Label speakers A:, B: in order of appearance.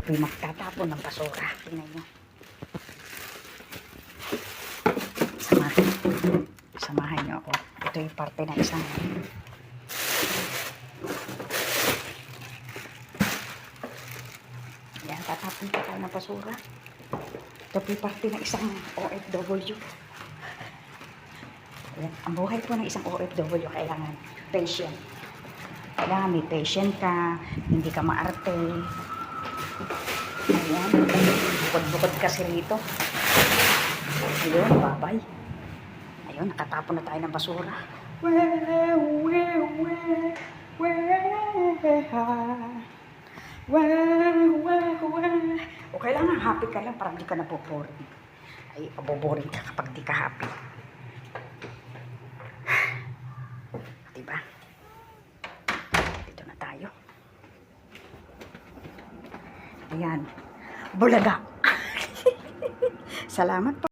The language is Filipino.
A: po'y magtatapon ng basura. Tingnan nyo. Samahan nyo ako. Ito yung parte ng isang yan, tatapon pa tayo ng basura. Ito po yung parte ng isang OFW. Yan. Ang buhay po ng isang OFW kailangan patient. Kailangan may patient ka, hindi ka maarte. Ayan, bukod-bukod kasi rito. Ayun, babay. Ayun, nakatapon na tayo ng basura. O kailangan happy ka lang para hindi ka naboboring. Ay, maboboring ka kapag di ka happy. Diba? Dito na tayo. Ayan. Bulaga. Salamat po.